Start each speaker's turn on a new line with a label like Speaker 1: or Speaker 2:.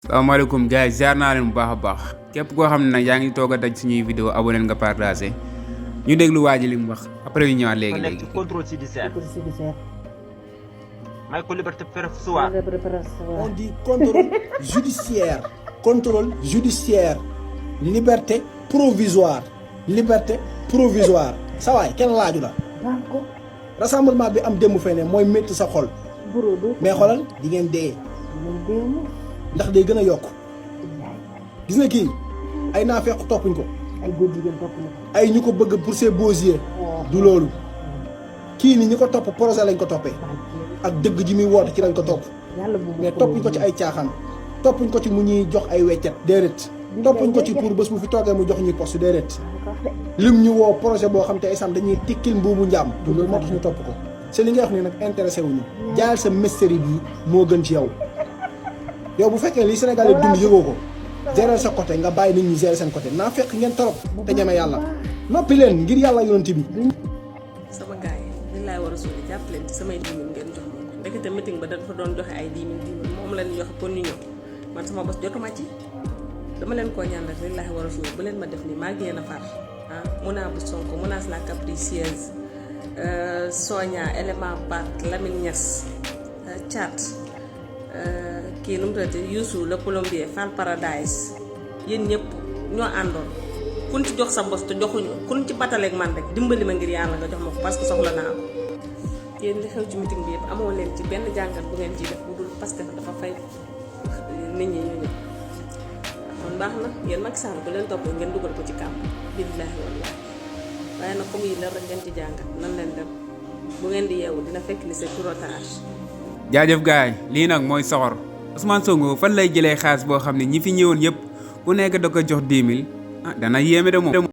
Speaker 1: Assalamualaikum guys, ziar naa leen bu baax a baax képp koo xam ne nag yaa ngi toog a daj suñuy vidéo abonné nga partagé ñu déglu waa ji li mu wax après ñu ñëwaat léegi
Speaker 2: contrôle judiciaire. may ko liberté provisoire.
Speaker 3: On dit contrôle judiciaire. Contrôle judiciaire. Liberté provisoire. Liberté provisoire. Ça va, kenn laaju la. Rassemblement bi am démb fene mooy métti sa xol. mais xoolal di ngeen dee. ndax day gën a yokk. gis nga kii ay naafeq toppuñ ko.
Speaker 4: ay góor jigéen toppuñ ko.
Speaker 3: ay ñu ko bëgg pour ses beaux yeux. du loolu. kii ni ñi ko topp projet lañ ko toppee. ak dëgg ji muy woote ci lañ ko topp. mais toppuñ ko ci ay caaxaan. toppuñ ko ci mu ñuy jox ay weccet déedéet. toppuñ ko ci pour bés bu fi toogee mu jox ñuy poste déedéet. lim ñu woo projet boo xam te ay sam dañuy tikkil mbuubu njaam. du loolu moo tax ñu topp ko. c'est li nga wax ni nag intéressé wuñu jaayal sa mystère bi moo gën ci yow. yow bu fekkee li Sénégalais dund yëgoo ko. gérer sa côté nga bàyyi nit ñi gérer seen côté naa fekk ngeen torop te ñeme yàlla. noppi leen ngir yàlla yonent bi.
Speaker 5: sama gars yi li laay war a suuli jàpp leen ci samay 10 000 ngeen jox ma ko ndekete meeting ba dafa doon joxe ay 10 000 moom la ñu joxe pour ñu ñëw man sama bos jotuma ci dama leen koo ñaan rek li laay war a suuli bu leen ma def nii maa ngi yéen a far ah Mona bu Sonko Mounass la capricieuse Sonia élément Bat Lamine Niass Thiat kii nu mu tuddati Youssou le plombier Fall Paradise yéen ñëpp ñoo àndoon kun ci jox sa mbos te joxuñu kun ci bataleeg man rek dimbali ma ngir yàlla nga jox ma ko parce que soxla naa ko yéen li xew ci meeting bi yëpp amoo leen ci benn jàngat bu ngeen ciy def bu dul parce que dafa fay nit ñi ñu ñëw kon baax na yéen Macky Sall bu leen toppee ngeen dugal ko ci kàmb billaahi wallaahi waaye nag comme yi leer rek ngeen ci jàngat nan leen dem bu ngeen di yeewu dina fekk ni c'est trop tard.
Speaker 1: jaajëf gaay lii nag mooy soxor Ousmane Sonko fan lay jëlee xaalis boo xam ne ñi fi ñëwoon yëpp ku nekk da ko jox 10 000 ah dana yéeme de moom